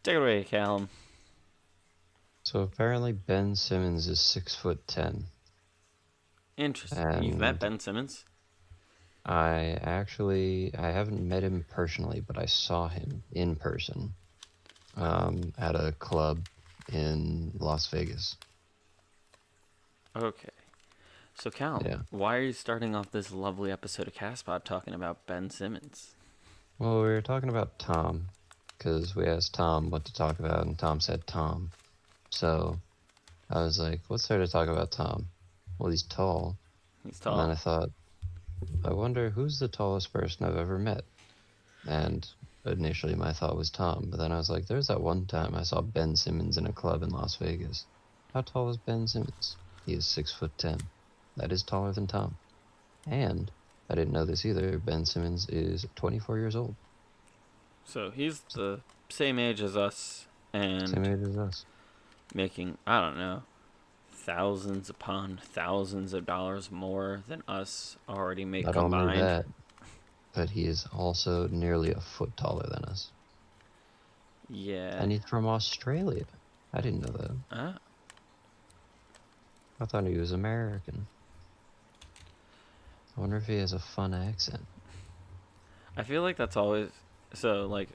Take it away, Calum. So apparently Ben Simmons is 6'10", Interesting. You've met and Ben Simmons? I haven't met him personally, but I saw him in person at a club in Las Vegas. Okay. So, Calum, Yeah. why are you starting off this lovely episode of CastPod talking about Ben Simmons? Well, we were talking about Tom because we asked Tom what to talk about, and Tom said Tom. So I was like, what's there to talk about Tom? Well, he's tall. He's And then tall. I thought, I wonder who's the tallest person I've ever met. And initially my thought was Tom, but then I was like, there's that one time I saw Ben Simmons in a club in Las Vegas. How tall is Ben Simmons? He is 6'10". That is taller than Tom. And I didn't know this either. Ben Simmons is 24 years old. So, he's the same age as us Same and age as us. making, I don't know, thousands upon thousands of dollars more than us already make Not only combined. that, but he is also nearly a foot taller than us. Yeah. And he's from Australia. I didn't know that. Ah. I thought he was American. I wonder if he has a fun accent. I feel like that's always. So, like,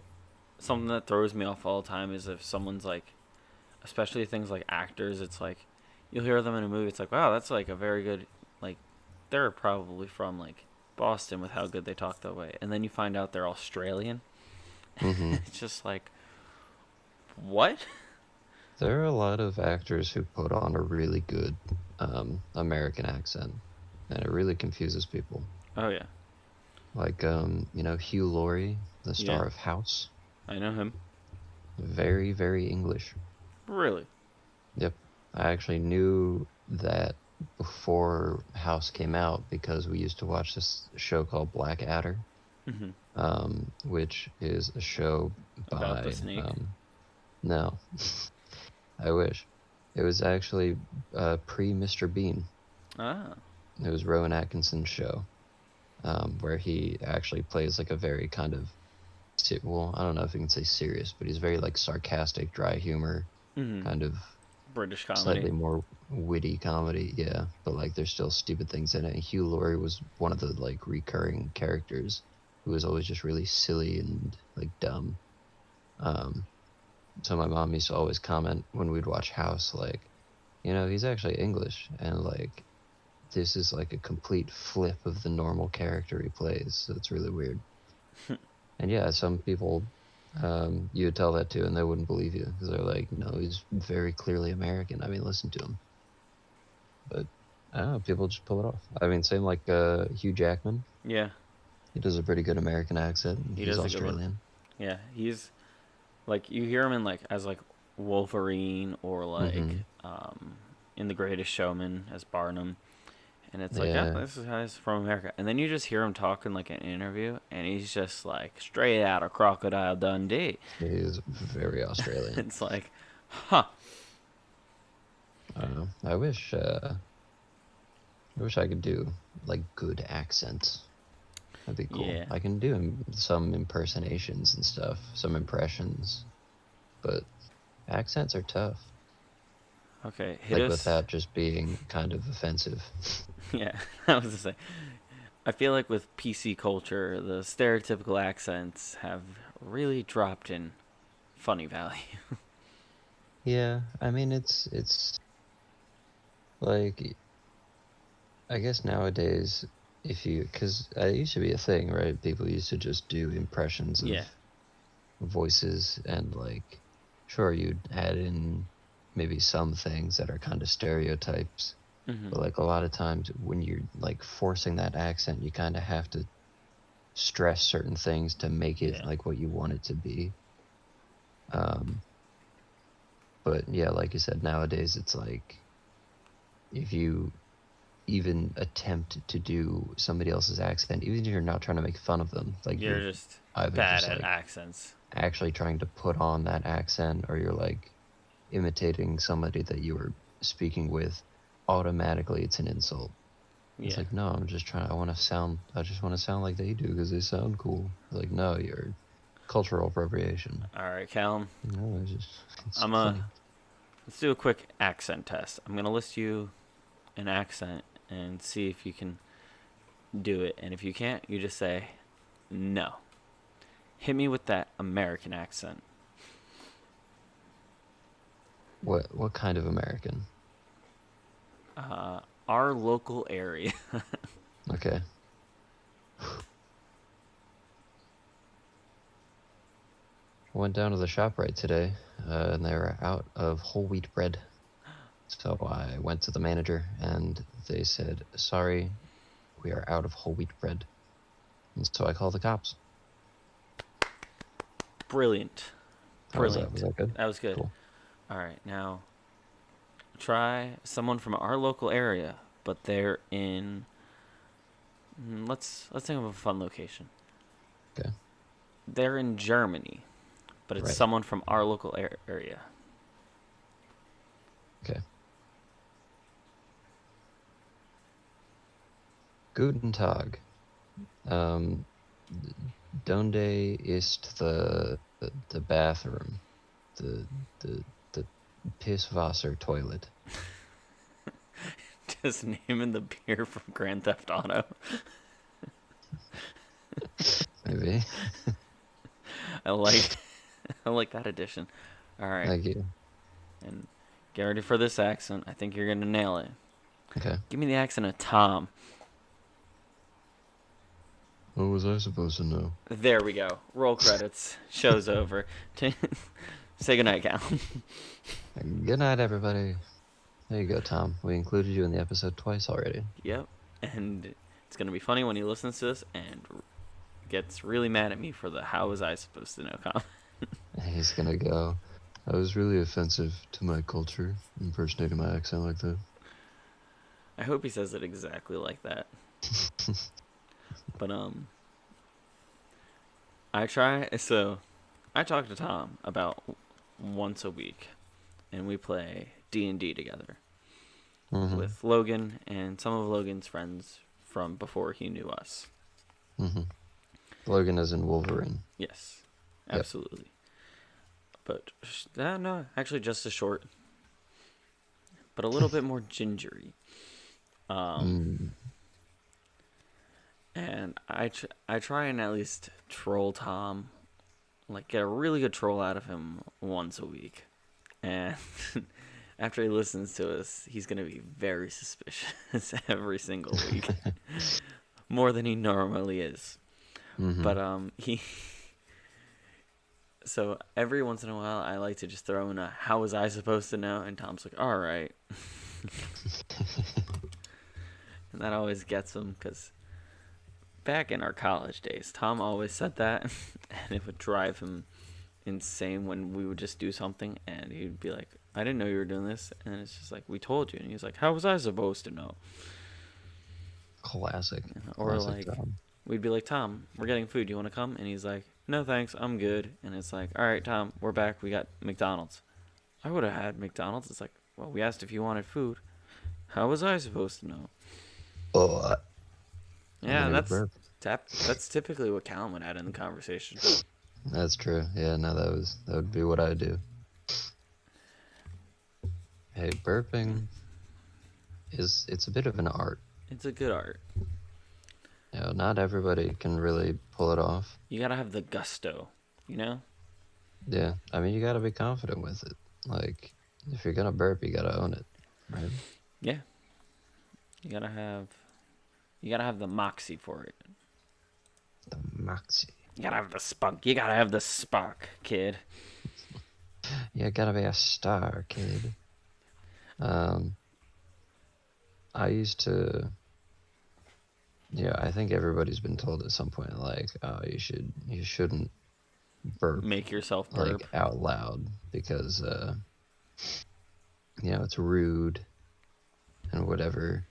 something that throws me off all the time is if someone's like, especially things like actors, it's like you'll hear them in a movie, it's like, wow, that's like a very good, like, they're probably from like Boston with how good they talk that way, and then you find out they're Australian. Mm-hmm. It's just like, what? There are a lot of actors who put on a really good American accent, and it really confuses people. Oh yeah. Like, Hugh Laurie, the Yeah, star of House, I know him. very, very English. Really. Yep. I actually knew that before House came out because we used to watch this show called Blackadder, Mm-hmm. which is a show About the by, snake. no, I wish. It was actually pre Mr. Bean. Ah. It was Rowan Atkinson's show, where he actually plays like a very kind of, well, I don't know if you can say serious, but he's very like sarcastic, dry humor, Mm-hmm. kind of British comedy. slightly more witty comedy, yeah. But like, there's still stupid things in it. And Hugh Laurie was one of the like recurring characters who was always just really silly and like dumb. Um, so my mom used to always comment when we'd watch House, like, he's actually English, and like this is like a complete flip of the normal character he plays. So it's really weird. And yeah, some people, you would tell that to, and they wouldn't believe you because they're like, no, he's very clearly American. I mean, listen to him. But I don't know, people just pull it off. I mean, same like Hugh Jackman. Yeah, He does a pretty good American accent, and he he's does a good one. Australian. Yeah, he's like you hear him in like as like Wolverine or like Mm-hmm. in The Greatest Showman as Barnum, and it's like, yeah, Yeah, this is how he's from America. And then you just hear him talking like an interview, and he's just like straight out of Crocodile Dundee. he is very Australian. It's like, huh? I don't know. I wish I could do like good accents. That'd be cool. Yeah. I can do some impersonations and stuff, some impressions, but accents are tough. Okay, hit Like us. without just being kind of offensive. Yeah, I was to say. I feel like with PC culture, the stereotypical accents have really dropped in funny value. Yeah, I mean it's like, I guess nowadays, if you, because it used to be a thing, right? People used to just do impressions of Yeah. voices, and like, sure, you'd add in maybe some things that are kind of stereotypes, Hmm. but like a lot of times when you're like forcing that accent, you kind of have to stress certain things to make it Yeah. like what you want it to be. Um, but yeah, like you said, nowadays it's like, if you even attempt to do somebody else's accent, even if you're not trying to make fun of them, like You're you're just either bad just at like accents. actually trying to put on that accent, or you're like imitating somebody that you were speaking with, automatically it's an insult. It's Yeah. like, no, I just want to sound like they do because they sound cool. It's like, no, you're cultural appropriation. All right, Calum. No, it's I'm funny. let's do a quick accent test. I'm gonna list you an accent and see if you can do it. And if you can't, you just say no. Hit me with that American accent. What kind of American? Our local area. Okay. Went down to the shop right today, and they were out of whole wheat bread. So I went to the manager, and they said, "Sorry, we are out of whole wheat bread." And so I called the cops. Brilliant. How was that? Was Brilliant. that good? That was good. Cool. All right, now try someone from our local area, but they're in. Let's think of a fun location. Okay. They're in Germany, but it's Right. someone from our local area. Okay. Guten Tag. Donde ist the bathroom? The Pisswasser toilet. Just naming the beer from Grand Theft Auto. Maybe. I like I like that addition. All right. Thank you. And get ready for this accent. I think you're going to nail it. Okay. Give me the accent of Tom. What was I supposed to know? There we go. Roll credits. Show's over. Say goodnight, Cal. Good night, everybody. There you go, Tom. We included you in the episode twice already. Yep. And it's going to be funny when he listens to this and gets really mad at me for the "how was I supposed to know" comment. He's gonna go, "That was really offensive to my culture, impersonating my accent like that." I hope he says it exactly like that. But I talk to Tom about once a week, and we play D&D together Mm-hmm. with Logan and some of Logan's friends from before he knew us. Mm-hmm. Logan is in Wolverine. Yes, absolutely. Yep. But no, actually just as short, but a little bit more gingery. And I try and at least troll Tom, like get a really good troll out of him once a week. And after he listens to us, he's gonna be very suspicious every single week, more than he normally is. Mm-hmm. But he. So every once in a while, I like to just throw in a "how was I supposed to know?" and Tom's like, "All right," and that always gets him because back in our college days, Tom always said that, and it would drive him insane when we would just do something, and he'd be like, "I didn't know you were doing this," and it's just like, "We told you," and he's like, "How was I supposed to know?" Classic. Or Classic like, Tom. we'd be like, "Tom, we're getting food. You want to come?" And he's like, "No, thanks. I'm good." And it's like, "All right, Tom, we're back. We got McDonald's." I would have had McDonald's. It's like, well, we asked if you wanted food. How was I supposed to know? Oh, Yeah, I'm gonna that's typically what Calum would add in the conversation. That's true. Yeah, no, that would be what I do. Hey, burping it's a bit of an art. It's a good art. You know, not everybody can really pull it off. You gotta have the gusto, you know? Yeah, I mean, you gotta be confident with it. Like, if you're gonna burp, you gotta own it, right? Yeah. You gotta have the moxie for it. The moxie. You gotta have the spunk. You gotta have the spark, kid. You gotta be a star, kid. I used to. Yeah, I think everybody's been told at some point, like, oh, you shouldn't burp Make yourself burp. like out loud because it's rude and whatever.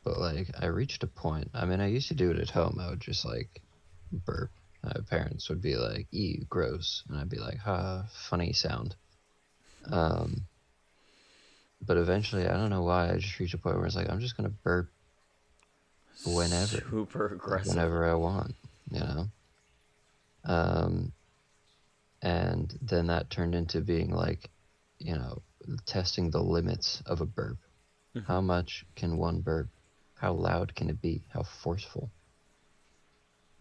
But like, I reached a point. I mean, I used to do it at home. I would just like burp. My parents would be like, "Ew, gross," and I'd be like, "Ha, funny sound." But eventually, I don't know why, I just reached a point where it's like, I'm just gonna burp whenever, Super aggressive. whenever I want, you know. And then that turned into being like, you know, testing the limits of a burp. Hmm. How much can one burp? How loud can it be? How forceful?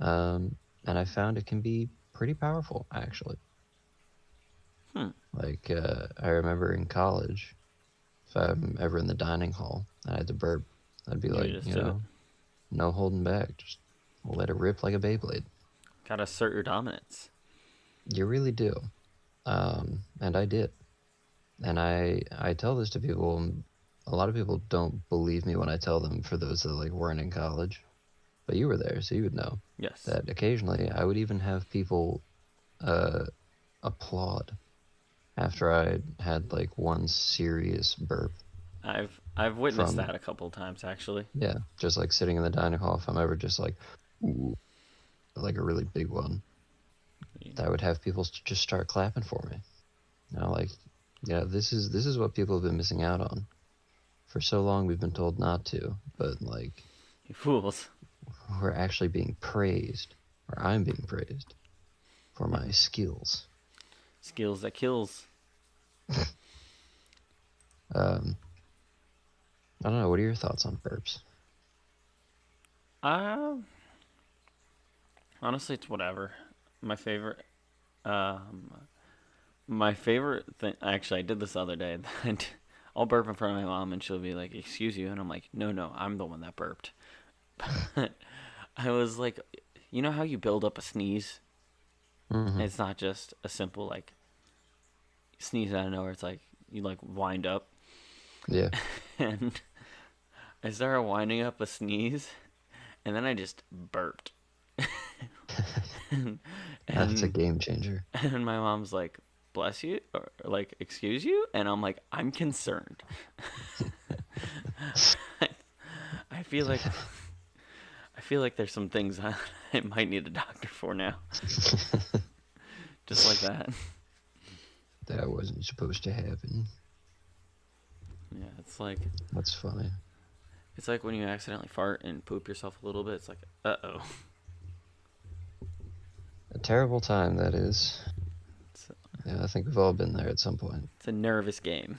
Um, and I found it can be pretty powerful, actually. Hmm. Like, I remember in college, if I'm ever in the dining hall and I had to burp, I'd be You like, just do it. no holding back. Just let it rip like a Beyblade. Gotta assert your dominance. You really do. And I did. And I tell this to people, and a lot of people don't believe me when I tell them, for those that like weren't in college. But you were there, so you would know Yes. that occasionally I would even have people uh, applaud after I had like one serious burp I've witnessed from, that a couple times actually. yeah, just like sitting in the dining hall. If I'm ever just like, ooh, like a really big one, that would have people just start clapping for me. Like, yeah, this is what people have been missing out on. For so long we've been told not to, but like You fools. we're actually being praised, or I'm being praised for my Hmm. skills. Skills that kills. Um, I don't know. What are your thoughts on burps? Um, honestly, it's whatever. My favorite. Um, my favorite thing. Actually, I did this the other day. I'll burp in front of my mom, and she'll be like, "Excuse you," and I'm like, "No, no, I'm the one that burped." I was like, you know how you build up a sneeze? Mm-hmm. It's not just a simple like sneeze out of nowhere. It's like you like wind up, Yeah, and I started winding up a sneeze, and then I just burped. and, that's a and game changer. and my mom's like, "Bless you," or like, "Excuse you," and I'm like, "I'm concerned." I feel like there's some things I might need a doctor for now, just like that. That wasn't supposed to happen. Yeah, That's funny. it's like when you accidentally fart and poop yourself a little bit. It's like, uh-oh. A terrible time that is. It's Yeah, I think we've all been there at some point. it's a nervous game.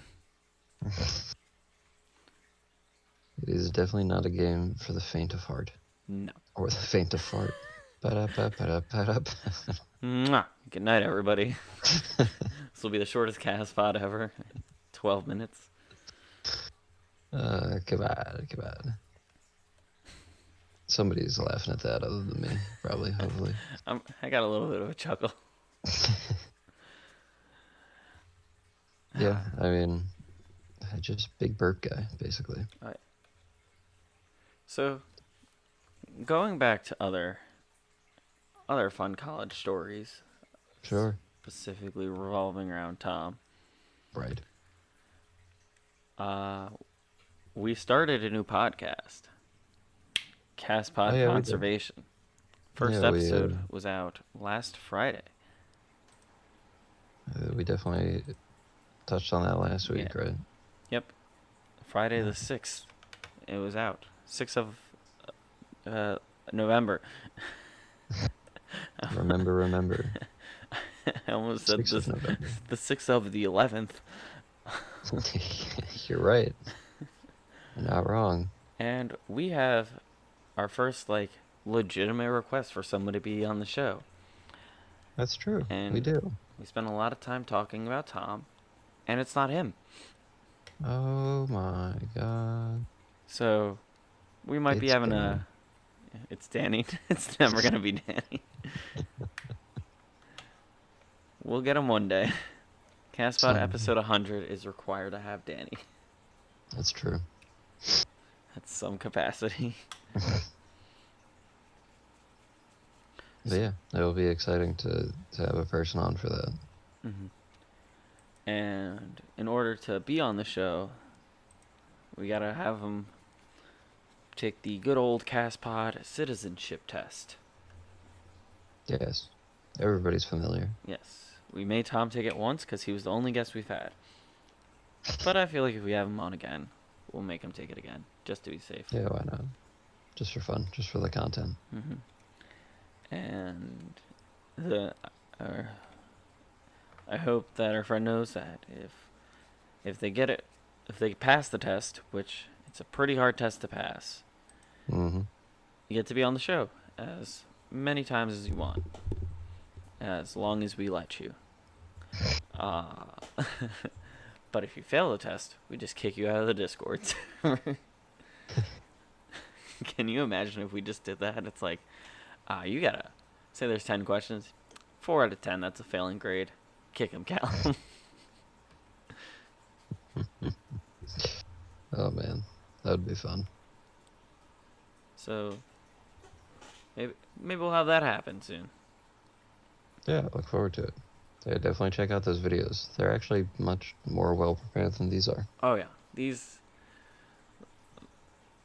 It is definitely not a game for the faint of heart No. or the faint of fart. Ba-da-ba-ba-da-ba-da. Mwah. Good night, everybody. This will be the shortest CastPod ever. 12 minutes. Come on, come on. Somebody's laughing at that other than me, probably, hopefully. I got a little bit of a chuckle. Yeah, I mean, just big burp guy, basically. Alright. So, going back to other fun college stories, Sure. specifically revolving around Tom. Right. Uh, we started a new podcast, Oh CastPod yeah, we did. Conservation. Yeah, First episode was out last Friday. we definitely touched on that last Yeah. week, right? Yep. Friday the 6th. It was out. 6th of uh, November. Remember. I almost said 6th of this. November. The 6th of the 11th. You're right. You're not wrong. And we have our first, like, legitimate request for someone to be on the show. That's true. We And do. we spent a lot of time talking about Tom, and it's not him. Oh my god. So we might be It's having Danny. a. It's Danny. It's never going to be Danny. We'll get him one day. CastPod Some. episode 100 is required to have Danny. That's true. That's some capacity. But yeah, it'll be exciting to have a person on for that. Mm-hmm. And in order to be on the show, we gotta have him take the good old CastPod citizenship test. Yes. Everybody's familiar. Yes, we made Tom take it once because he was the only guest we've had. But I feel like if we have him on again, we'll make him take it again, just to be safe. Yeah, why not? Just for fun, just for the content. Mm-hmm. And the I hope that our friend knows that if they get it, if they pass the test, which it's a pretty hard test to pass, Mm-hmm. you get to be on the show as many times as you want, as long as we let you. Uh, but if you fail the test, we just kick you out of the Discord. Can you imagine if we just did that? It's like, you gotta say there's 10 questions. 4 out of 10, that's a failing grade. Kick him, Calum. Oh man, that would be fun. So maybe we'll have that happen soon. Yeah, I look forward to it. Yeah, definitely check out those videos. They're actually much more well prepared than these are. Oh yeah, these.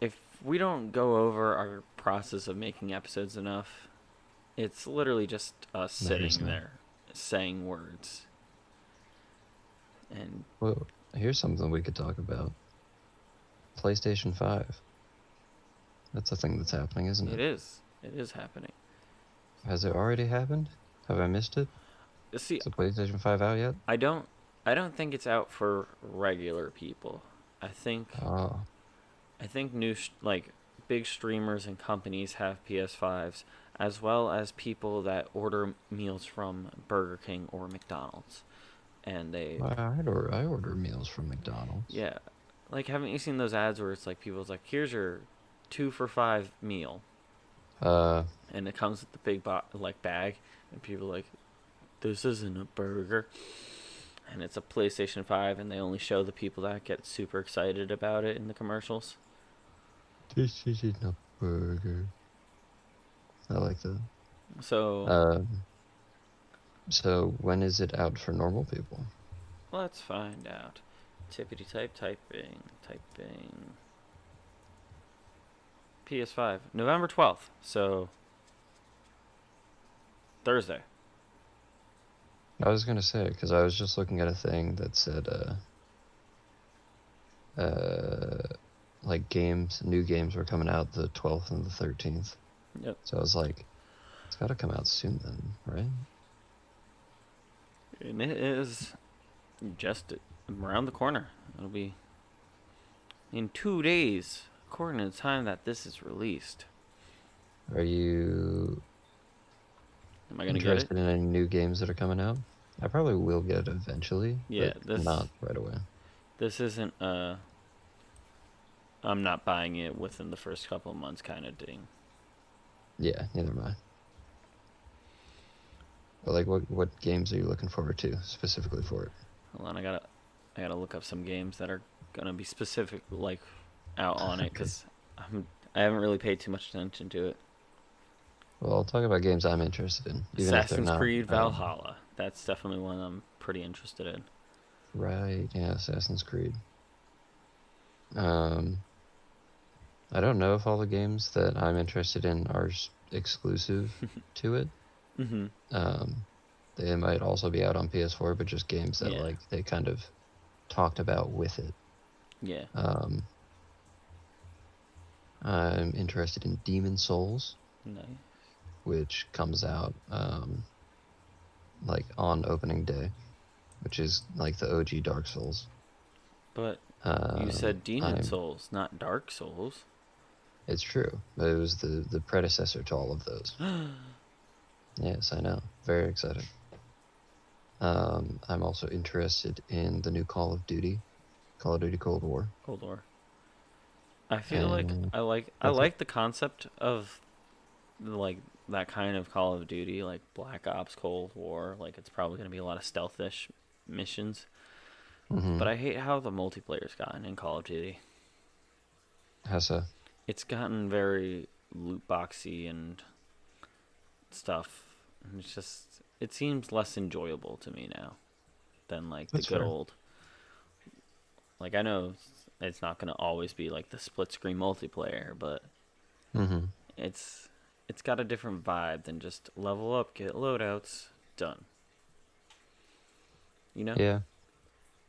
If we don't go over our process of making episodes enough, it's literally just us There's sitting no. there saying words. And Well, here's something we could talk about. PlayStation 5. That's a thing that's happening, isn't it? it is. It is happening. Has it already happened? Have I missed it? See, Is the PlayStation 5 out yet? I don't. I don't think it's out for regular people. I think. Oh, I think like big streamers and companies have PS5s, as well as people that order meals from Burger King or McDonald's, and they I order meals from McDonald's. yeah, like haven't you seen those ads where it's like people's like here's your 2 for $5 meal, Uh, and it comes with the big like bag, and people are like this isn't a burger, and it's a PlayStation 5, and they only show the people that get super excited about it in the commercials. this isn't a burger. I like that. So Um, so when is it out for normal people? let's find out. Tippity typing. PS5, November 12th. So Thursday. I was gonna say, because I was just looking at a thing that said, like new games were coming out the 12th and the 13th. Yep. So I was like, it's gotta come out soon then, right? And it is just around the corner. It'll be in 2 days, according to the time that this is released. Are you Am I gonna get it? interested in any new games that are coming out? I probably will get it eventually, Yeah. but not right away. This isn't I'm not buying it within the first couple of months kind of thing. Yeah, neither am I. But like, what games are you looking forward to specifically for it? Hold on, I gotta look up some games that are gonna be specific like out on it Okay. because I haven't really paid too much attention to it. Well, I'll talk about games I'm interested in, even if they're Assassin's not. Creed Valhalla. That's definitely one I'm pretty interested in. Right, yeah, Assassin's Creed. Um, I don't know if all the games that I'm interested in are exclusive to it. Mm-hmm. Um, they might also be out on PS4, but just games that Yeah. like they kind of talked about with it. Yeah. Um, I'm interested in Demon Souls, Nice. which comes out like on opening day, which is like the OG Dark Souls. But you said Demon I'm Souls, not Dark Souls. It's true, but it was the predecessor to all of those. Yes, I know. Very excited. I'm also interested in the new Call of Duty Cold War. Cold War. I feel like And I what's up? like the concept of like that kind of Call of Duty, like Black Ops Cold War. Like it's probably gonna be a lot of stealthish missions. Mm-hmm. But I hate how the multiplayer's gotten in Call of Duty. How so? It's gotten very loot boxy and stuff. And it's just it seems less enjoyable to me now than like the That's good fair. old. Like I know it's not gonna always be like the split screen multiplayer, but Mm-hmm. it's it's got a different vibe than just level up, get loadouts, done. You know? Yeah,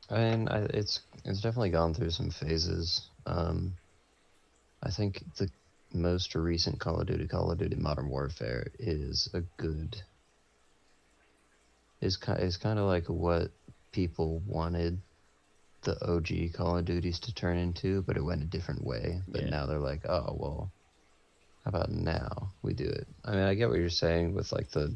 it's definitely gone through some phases. I think the most recent Call of Duty Modern Warfare, is a good is kind of like what people wanted the OG Call of Duties to turn into, but it went a different way. But Yeah. now they're like, oh well, how about now we do it? I mean, I get what you're saying with like the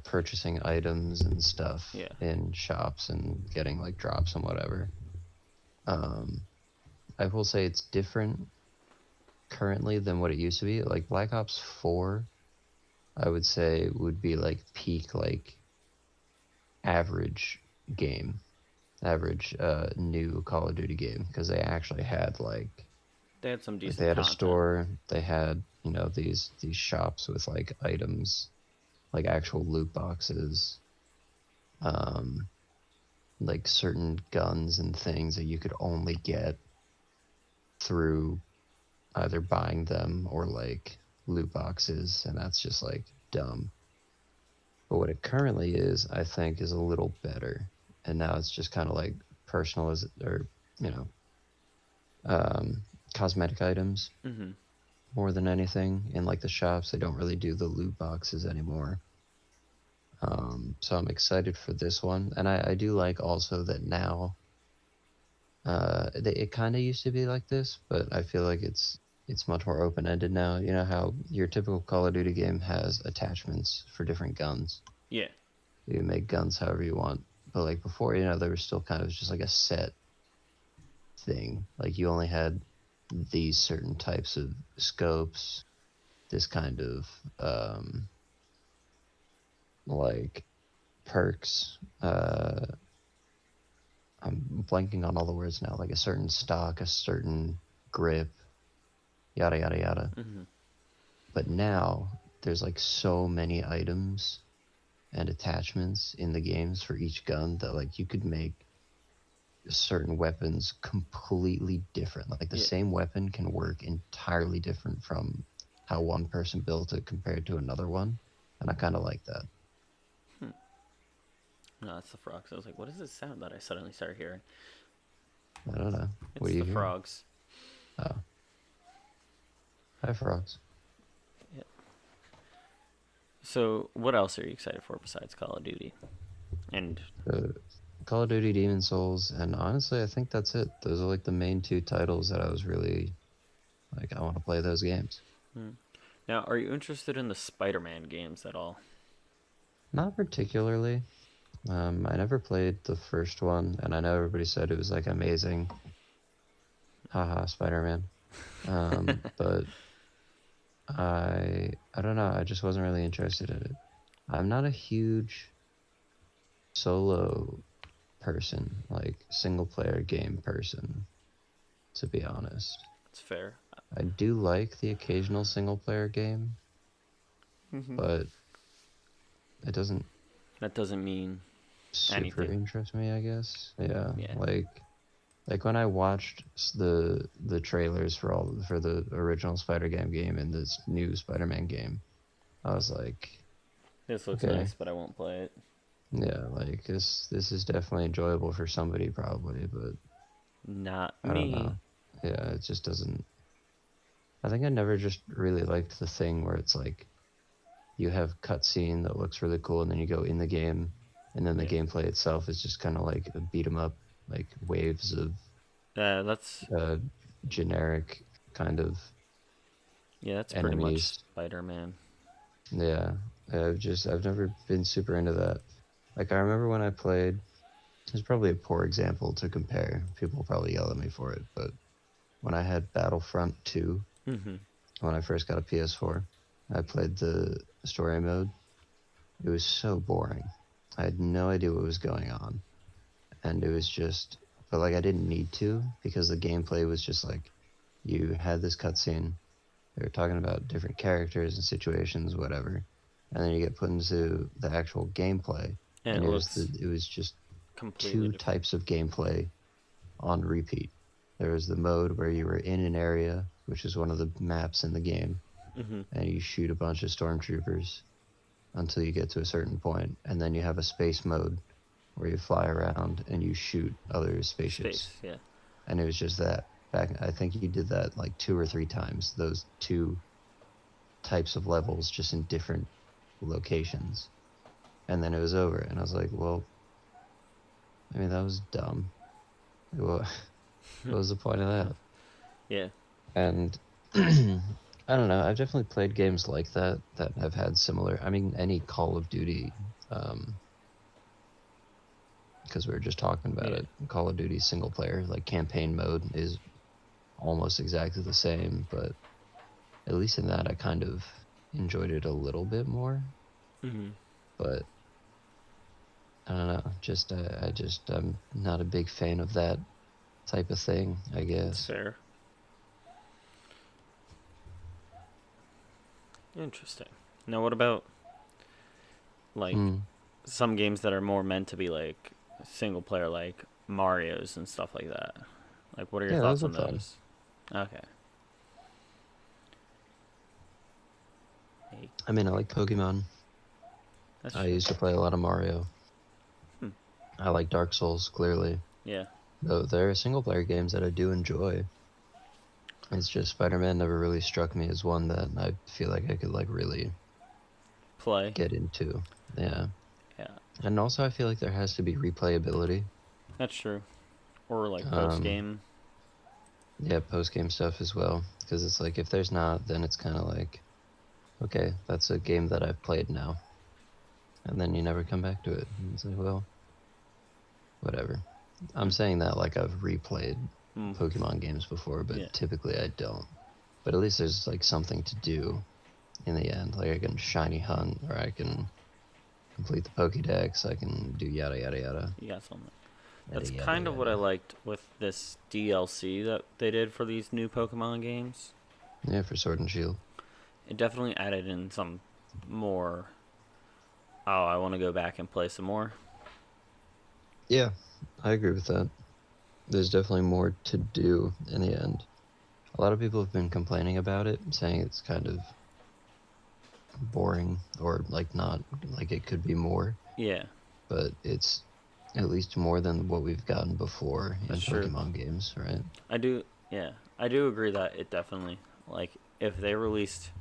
purchasing items and stuff Yeah. in shops and getting like drops and whatever. Um, I will say it's different currently than what it used to be. Like Black Ops 4, I would say would be like peak like average game, average new Call of Duty game because they actually had They had some like they decent had a content. store, they had, you know, these shops with like items, like actual loot boxes, um like certain guns and things that you could only get through either buying them or like loot boxes, and that's just like dumb. But what it currently is, I think, is a little better. And now it's just kind of like personaliz or you know, um, cosmetic items Mm-hmm. more than anything. In like the shops, they don't really do the loot boxes anymore. So I'm excited for this one, and I do like also that now. It kind of used to be like this, but I feel like it's much more open ended now. You know how your typical Call of Duty game has attachments for different guns. Yeah. You can make guns however you want, but like before, you know, there was still kind of just like a set thing. Like you only had these certain types of scopes, this kind of like perks. I'm blanking on all the words now. Like a certain stock, a certain grip, yada yada yada. Mm-hmm. But now there's like so many items and attachments in the games for each gun that like you could make certain weapons completely different. Like the Yeah. same weapon can work entirely different from how one person built it compared to another one. And I kind of like that. Hmm. No, that's the frogs. I was like, what is this sound that I suddenly started hearing? I don't know. What It's are you the hearing? frogs. Oh, hi frogs. Yeah. So, what else are you excited for besides Call of Duty? And Uh, Call of Duty Demon Souls, and honestly, I think that's it. Those are like the main two titles that I was really like, I want to play those games. hmm. Now, are you interested in the Spider-Man games at all? Not particularly. I never played the first one, and I know everybody said it was like amazing. Haha, Spider-Man. But I don't know. I just wasn't really interested in it. I'm not a huge solo person, like single player game person, to be honest. It's fair. I do like the occasional single player game, Mm-hmm. but it doesn't That doesn't mean super anything. interest me, I guess. Yeah, Yeah. like when I watched the trailers for all for the original Spider-Man game and this new Spider-Man game, I was like, This looks okay, nice, but I won't play it. yeah, like this is definitely enjoyable for somebody probably, but Not I don't me. know. Yeah, it just doesn't. I think I never just really liked the thing where it's like you have cutscene that looks really cool, and then you go in the game, and then the Yeah. gameplay itself is just kind of like a beat 'em up, like waves of That's uh, generic kind of yeah. That's pretty much enemies. Spider-Man. Yeah, I've never been super into that. Like I remember when I played, it's probably a poor example to compare. People will probably yell at me for it, but when I had Battlefront 2, Mm-hmm. when I first got a PS4, I played the story mode. It was so boring. I had no idea what was going on, and it was just, but like I didn't need to because the gameplay was just like you had this cutscene. They were talking about different characters and situations, whatever, and then you get put into the actual gameplay, And and it looks it was just completely two different. types of gameplay on repeat. There was the mode where you were in an area, which is one of the maps in the game, Mm-hmm. and you shoot a bunch of stormtroopers until you get to a certain point, and then you have a space mode where you fly around and you shoot other spaceships. Space. Yeah. And it was just that. Back, I think you did that like two or three times. Those two types of levels, just in different locations. and then it was over. And I was like, well, I mean, that was dumb. What, what was the point of that? Yeah. And I don't know. I've definitely played games like that have had similar. I mean, any Call of Duty, because we were just talking about Yeah. it. Call of Duty single player, like campaign mode, is almost exactly the same, but at least in that, I kind of enjoyed it a little bit more. Mhm. But I don't know. I'm not a big fan of that type of thing, I It's guess. fair. Interesting. Now, what about like Hmm. some games that are more meant to be like single player, like Mario's and stuff like that? Like, what are your Yeah, those thoughts are on fun. those? Okay. Hey, I mean, I like Pokemon. that's I true. used to play a lot of Mario. Hmm. I like Dark Souls, clearly. Yeah. Though there are single player games that I do enjoy. It's just Spider-Man never really struck me as one that I feel like I could like really Play. get into. Yeah. Yeah. And also I feel like there has to be replayability. That's true. Or like post Um, game. yeah, post-game stuff as well. Because it's like if there's not, then it's kind of like, okay, that's a game that I've played now. And then you never come back to it. And it's like, well, whatever. I'm Hmm. saying that like I've replayed Mm. Pokemon games before, but Yeah. typically I don't. But at least there's like something to do in the end. Like I can shiny hunt, or I can complete the Pokédex. I can do yada yada yada You got something. yada That's yada kind of what I yada. liked with this DLC that they did for these new Pokemon games. Yeah, for Sword and Shield. It definitely added in some more. Oh, I want to go back and play some more. Yeah, I agree with that. There's definitely more to do in the end. A lot of people have been complaining about it, saying it's kind of boring or like not like it could be more, Yeah, but it's at least more than what we've gotten before in that's true. Pokemon games, right? I do. Yeah, I do agree that it definitely like if they released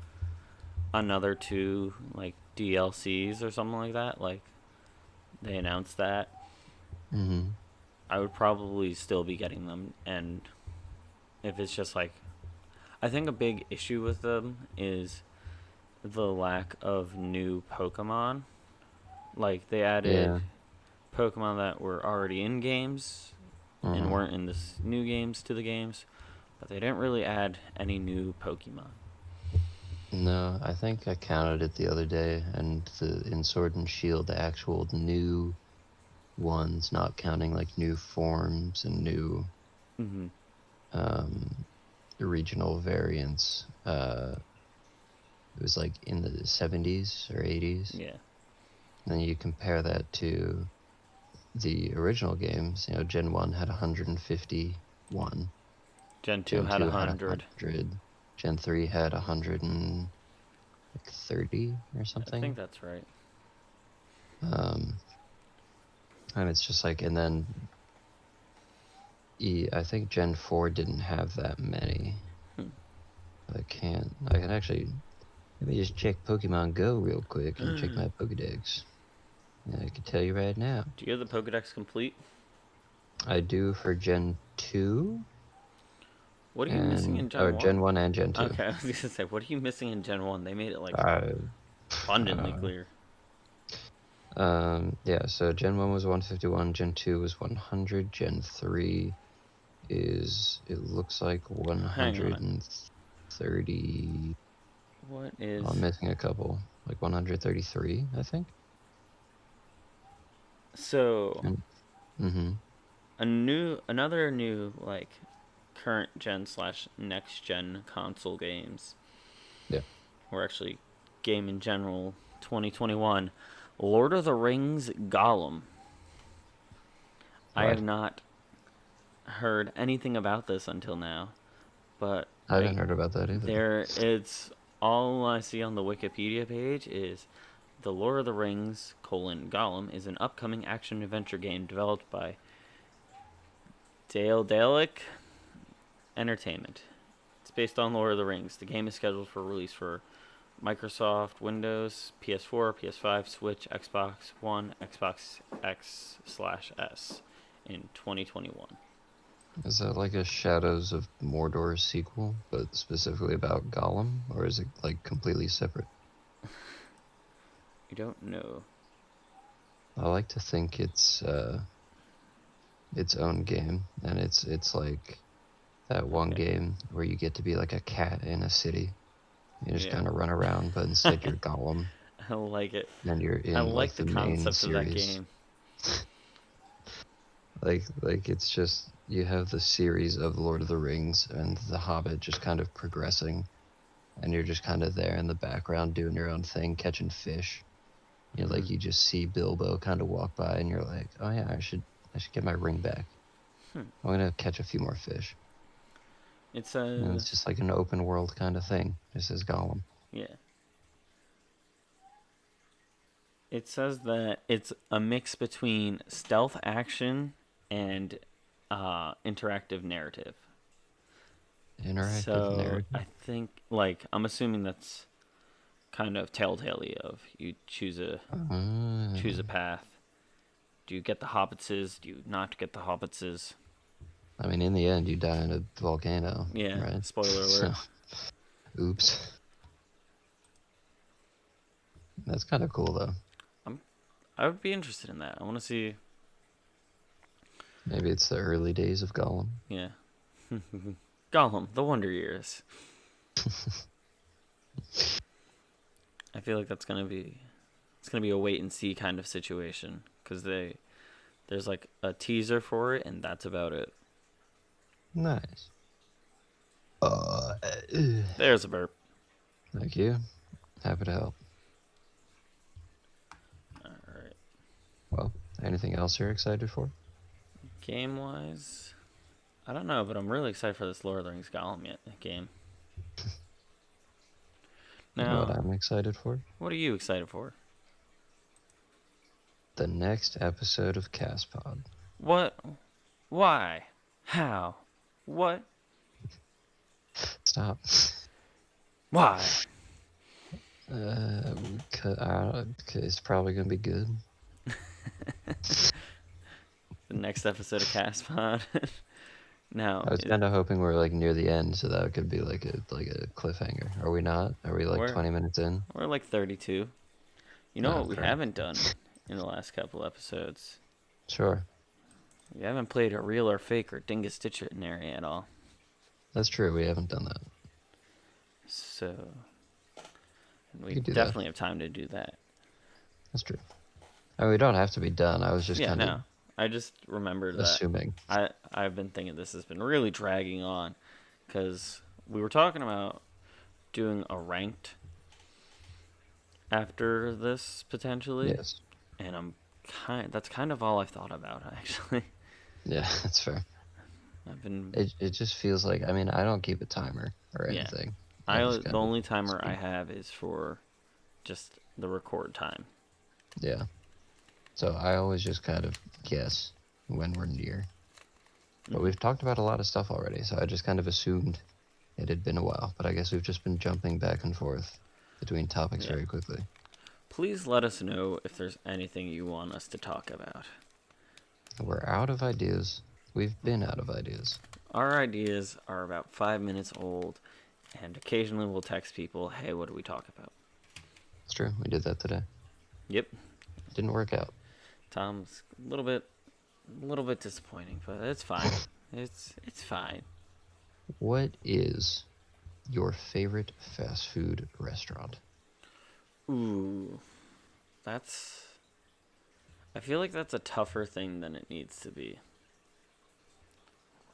another two like DLCs or something like that, like they announced that, Mm-hmm. I would probably still be getting them. And if it's just like, I think a big issue with them is the lack of new Pokemon. Like they added Yeah. Pokemon that were already in games and Mm-hmm. weren't in the new games to the games, but they didn't really add any new Pokemon. No, I think I counted it the other day, and the in Sword and Shield, the actual new ones, not counting like new forms and new Mm-hmm. um, regional variants. It was like in the 70s or 80s. Yeah. And then you compare that to the original games. You know, Gen 1 had 151, Gen 2 Gen had a 2 had 100. 100, Gen 3 had 130 or I think something. that's right. Um, and it's just like, and then I think Gen 4 didn't have that many. Hmm. I can actually, let me just check Pokemon Go real quick and check my Pokedex. Yeah, I can tell you right now. Do you have the Pokedex complete? I do for Gen 2 What are you missing in and, or Gen 1? Gen 1 and Gen 2. Okay, I was going to say, what are you missing in Gen 1? They made it, like, Uh, I abundantly don't know. clear. Yeah, so Gen 1 was 151, Gen 2 was 100, Gen 3 is, it looks like Hang on. 130. What Oh, is. I'm missing a couple, like 133, I think. So, Mm-hmm. another new, like, current gen slash next gen console games, Yeah. or actually game in general, 2021. Lord of the Rings Gollum. I have What? not heard anything about this until now, but I haven't heard about that either. there it's all I see on the Wikipedia page is the Lord of the Rings Gollum is an upcoming action adventure game developed by Daedalic Entertainment. It's based on Lord of the Rings. The game is scheduled for release for Microsoft Windows, PS4, PS5, Switch, Xbox One, Xbox X/S in 2021. Is that like a Shadows of Mordor sequel, but specifically about Gollum, or is it like completely separate? You don't know. I like to think it's its own game, and it's like that one Okay. game where you get to be like a cat in a city. You just Yeah. kind of run around, but instead you're Gollum, I like it. and you're I in like like the the main concept of that series. game. Like it's just you have the series of Lord of the Rings and The Hobbit just kind of progressing, and you're just kind of there in the background doing your own thing, catching fish. You know, Mm-hmm. like you just see Bilbo kind of walk by, and you're like, oh yeah, I should get my ring back. Hmm. I'm gonna catch a few more fish. It's And it's just like an open world kind of thing, just as Gollum. yeah. It says that it's a mix between stealth action and interactive narrative. Interactive So narrative. I think, like, I'm assuming that's kind of telltale-y of you choose a path. Do you get the hobbitses? Do you not get the hobbitses? I mean, in the end, you die in a volcano, Yeah. right? Spoiler So, alert. oops. That's kind of cool, though. I would be interested in that. I want to see. Maybe it's the early days of Gollum. Yeah. Gollum, the Wonder Years. I feel like it's gonna be a wait and see kind of situation because there's like a teaser for it and that's about it. Nice. There's a burp. Thank you. Happy to help. All right. Well, anything else you're excited for? Game wise, I don't know, but I'm really excited for this Lord of the Rings Gollum game. You know what Now, I'm excited for? what are you excited for? The next episode of CastPod. What? Why? How? What? Stop. Why? It's probably gonna be good. The next episode of CastPod. Now, I was kind of hoping we were like near the end, so that could be like a cliffhanger. Are we not? Are we like we're 20 minutes in? we're like 32. You know Ah, what we fair. haven't done in the last couple episodes? Sure, We haven't played a real or fake or dingus dictionary at all. that's true. We haven't done that. So We we could do that. definitely have time to do that. That's true. I mean, we don't have to be done. I was just Yeah, kind of no. I just remembered that assuming. I've been thinking this has been really dragging on because we were talking about doing a ranked after this potentially, Yes. and that's kind of all I've thought about actually. Yeah, that's fair. I've been It just feels like, I mean, I don't keep a timer or yeah. anything. I just The kind of only timer I speak. have is for just the record time. Yeah. So I always just kind of guess when we're near. But Mhm. we've talked about a lot of stuff already, so I just kind of assumed it had been a while. But I guess we've just been jumping back and forth between topics Yeah. very quickly. Please let us know if there's anything you want us to talk about. We're out of ideas. We've been out of ideas. Our ideas are about 5 minutes old, and occasionally we'll text people, hey, what do we talk about? It's true. We did that today. Yep. Didn't work out. Tom's a little bit disappointing, but it's fine. It's fine. What is your favorite fast food restaurant? Ooh. I feel like that's a tougher thing than it needs to be.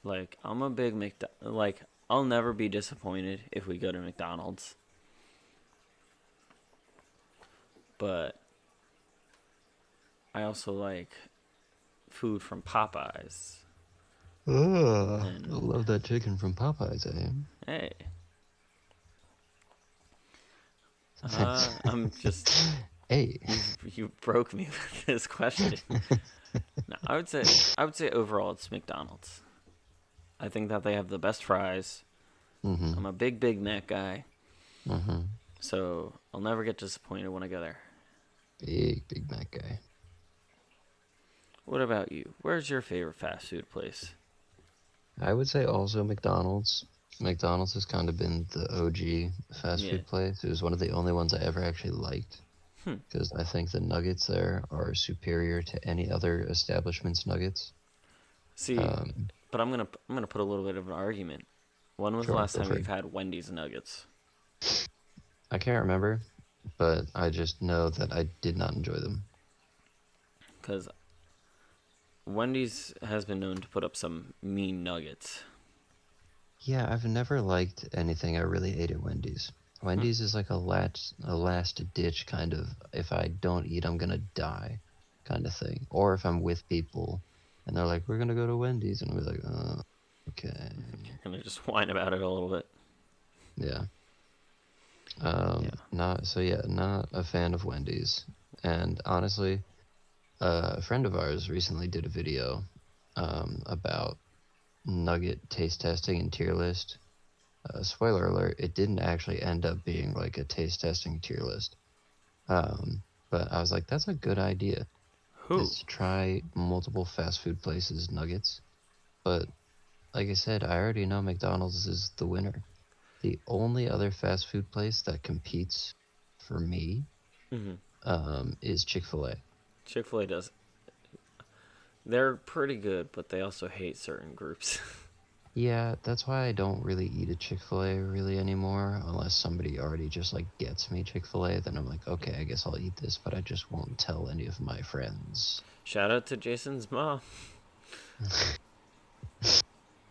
Like, I'm a big like, I'll never be disappointed if we go to McDonald's. But I also like food from Popeyes. Ugh, I And love that chicken from Popeyes, eh? hey, I'm just Hey. you broke me with this question. No, I would say overall it's McDonald's. I think that they have the best fries. Mm-hmm. I'm a big Big Mac guy. Mm-hmm. So I'll never get disappointed when I go there. Big Mac guy. What about you? Where's your favorite fast food place? I would say also McDonald's. McDonald's has kind of been the OG fast Yeah. food place. It was one of the only ones I ever actually liked Hmm. because I think the nuggets there are superior to any other establishment's nuggets. See, Um, but I'm gonna put a little bit of an argument. When was the sure, last go time for you've it. had Wendy's nuggets? I can't remember, but I just know that I did not enjoy them. Because Wendy's has been known to put up some mean nuggets. Yeah, I've never liked anything I really ate at Wendy's. Hmm. Wendy's is like a last ditch kind of if I don't eat I'm gonna die kind of thing. Or if I'm with people and they're like, we're gonna go to Wendy's and I'll be like, okay. You're gonna just whine about it a little bit. Yeah. Yeah. Not so yeah, not a fan of Wendy's. And honestly, a friend of ours recently did a video about nugget taste testing and tier list. Spoiler alert, it didn't actually end up being like a taste testing tier list. But I was like, that's a good idea, Who? is to try multiple fast food places' nuggets. But like I said, I already know McDonald's is the winner. The only other fast food place that competes for me Mm-hmm. is Chick-fil-A. Chick-fil-A does. They're pretty good, but they also hate certain groups. Yeah, that's why I don't really eat at Chick-fil-A really anymore, unless somebody already just like gets me Chick-fil-A, then I'm like, okay, I guess I'll eat this, but I just won't tell any of my friends. Shout out to Jason's mom.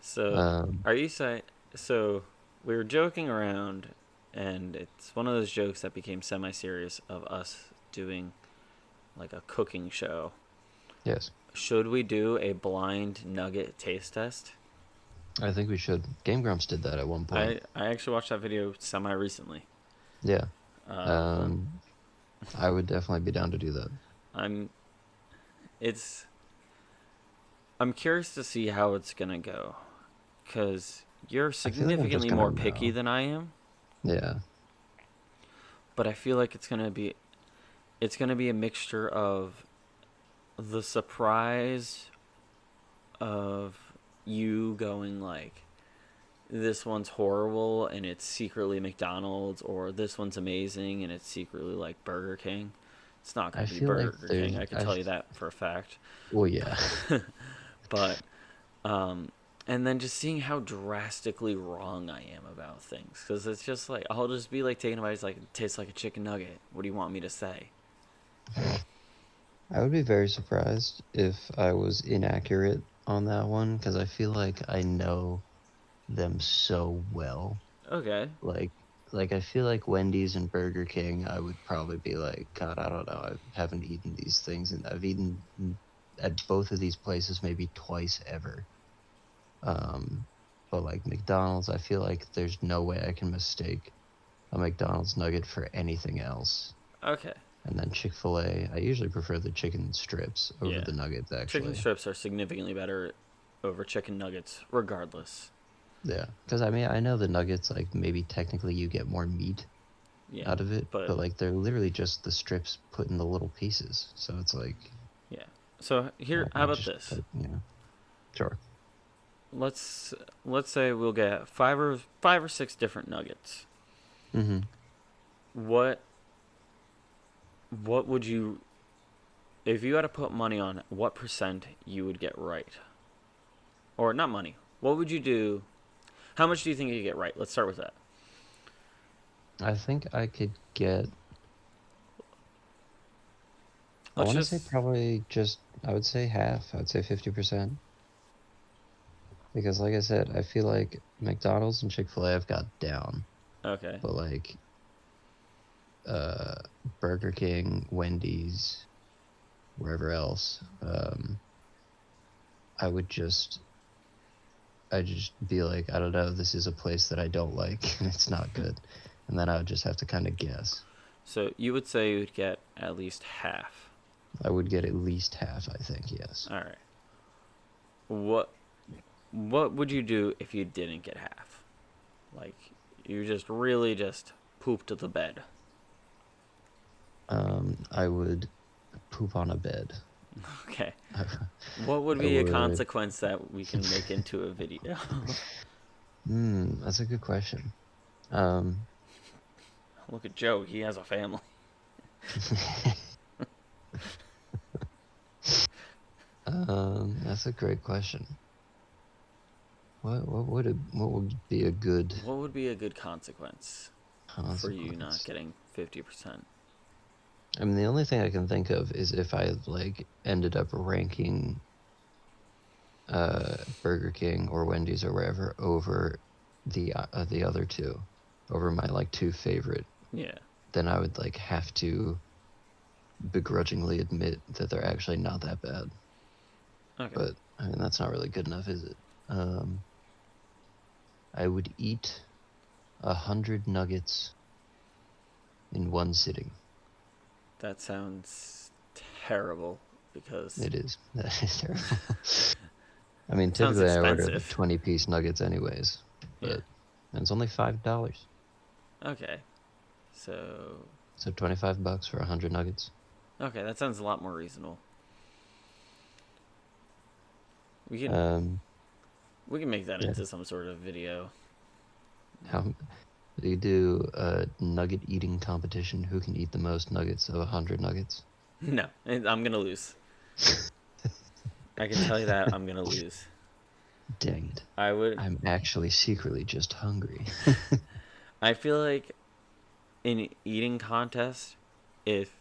So, Um, are you saying? So, we were joking around, and it's one of those jokes that became semi-serious of us doing like a cooking show. yes, Should we do a blind nugget taste test? I think we should. Game Grumps did that at one point. I actually watched that video semi recently. Yeah, But I would definitely be down to do that. I'm it's I'm curious to see how it's gonna go, cause you're I feel like I'm just significantly gonna more picky know. than I am, Yeah, but I feel like it's gonna be a mixture of the surprise of you going like this one's horrible and it's secretly McDonald's, or this one's amazing and it's secretly like Burger King. It's not I gonna be feel like Burger there's, King. I could tell you that for a fact. well, yeah. But and then just seeing how drastically wrong I am about things, because it's just like I'll just be like taking a bite. It's like it tastes like a chicken nugget. What do you want me to say? I would be very surprised if I was inaccurate on that one, because I feel like I know them so well. Okay. Like, like I feel like Wendy's and Burger King, I would probably be like, God, I don't know. I haven't eaten these things, and I've eaten at both of these places maybe twice ever. Um, but like McDonald's, I feel like there's no way I can mistake a McDonald's nugget for anything else. Okay. And then Chick-fil-A, I usually prefer the chicken strips over Yeah. the nuggets, Chicken actually. strips are significantly better over chicken nuggets, regardless. Yeah, because I mean, I know the nuggets, like maybe technically you get more meat Yeah. out of it, But but like they're literally just the strips put in the little pieces. So it's like, yeah. So here, how I about just, this? sure. Let's let's say we'll get five or six different nuggets. Mm-hmm. What what would you, if you had to put money on what percent you would get right? Or not money. What would you do? How much do you think you get right? Let's start with that. I think I could get, I Let's want to say just probably just, I would say half. I would say 50%. Because like I said, I feel like McDonald's and Chick-fil-A have got down. okay. But like, uh, Burger King, Wendy's, wherever else, I would just I'd just be like, I don't know, this is a place that I don't like and it's not good. And then I would just have to kind of guess. So you would say you would get at least half. I would get at least half, I think, yes. All right. What what would you do if you didn't get half? Like you just really just pooped the bed? I would poop on a bed. Okay. What would I be a would. consequence that we can make into a video? That's a good question. Um, Look at Joe. He has a family. that's a great question. What would be a good What would be a good consequence for you not consequence? getting 50%? I mean, the only thing I can think of is if I like ended up ranking Burger King or Wendy's or wherever over the other two, over my like two favorite, Yeah. then I would like have to begrudgingly admit that they're actually not that bad. Okay. But I mean, that's not really good enough, is it? Um, I would eat 100 nuggets in one sitting. That sounds terrible because It is. That is terrible. I mean, sounds typically I order like expensive. 20-piece nuggets anyways, Yeah. but and it's only $5. Okay. So, So $25 for 100 nuggets. okay, that sounds a lot more reasonable. We can Um, we can make that yeah. into some sort of video. How do you do a nugget eating competition? Who can eat the most nuggets of 100 nuggets? No, I'm gonna lose. I can tell you that I'm gonna lose. Dang it. I would. I'm actually secretly just hungry. I feel like in eating contest, if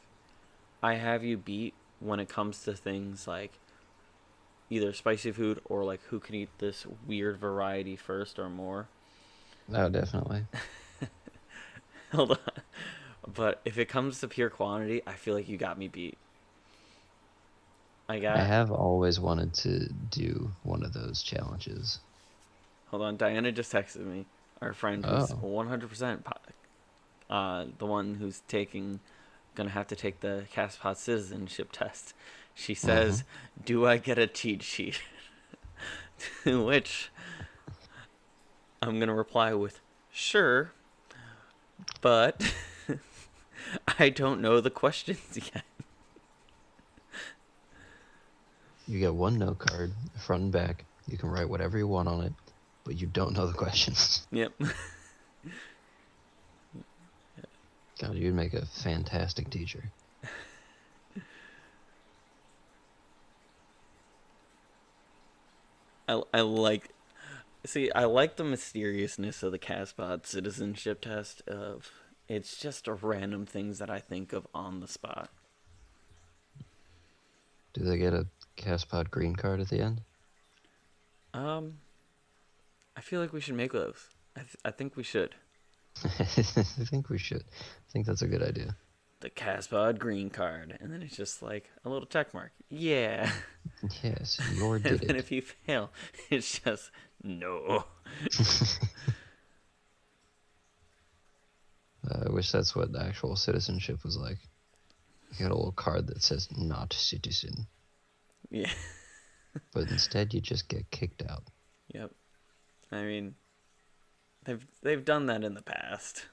I have you beat when it comes to things like either spicy food or like who can eat this weird variety first or more. Oh, definitely. Hold on. But if it comes to pure quantity, I feel like you got me beat. I I got. have always wanted to do one of those challenges. Hold on. Diana just texted me. Our friend who's Oh. 100% the one who's gonna have to take the CastPod citizenship test. She Mm-hmm. says, "Do I get a cheat sheet?" To which I'm gonna reply with, "Sure, but I don't know the questions yet." You get one note card, front and back. You can write whatever you want on it, but you don't know the questions. Yep. God, you'd make a fantastic teacher. I like. See, I like the mysteriousness of the CastPod citizenship test. Of it's just random things that I think of on the spot. Do they get a CastPod green card at the end? Um, I feel like we should make those. I think we should. I think we should. I think that's a good idea. The CastPod green card, and then it's just like a little check mark. Yeah. Yes, you And did then it. if you fail, it's just no. I wish that's what actual citizenship was like. You got a little card that says not citizen, Yeah. but instead you just get kicked out. Yep. I mean, they've done that in the past.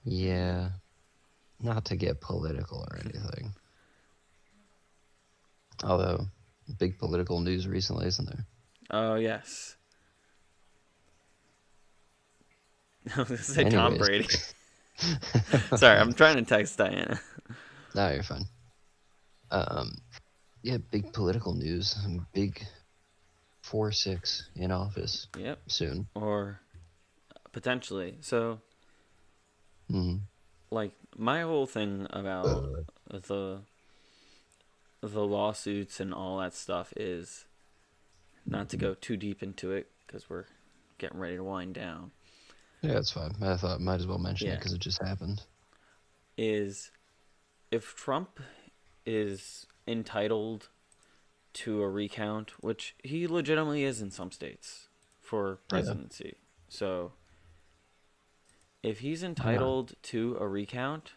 Yeah, not to get political or anything. Although, big political news recently, isn't there? Oh yes. I was gonna say Tom Anyways. Brady. Sorry, I'm trying to text Diana. No, you're fine. Um, yeah, big political news. Big 4-6 in office Yep. soon. Or potentially. So, Mm-hmm. like, my whole thing about the the lawsuits and all that stuff is not to go too deep into it because we're getting ready to wind down. Yeah, it's fine. I thought might as well mention it Yeah. because it just happened. Is if Trump is entitled to a recount, which he legitimately is in some states for Yeah, presidency. So if he's why not? entitled to a recount,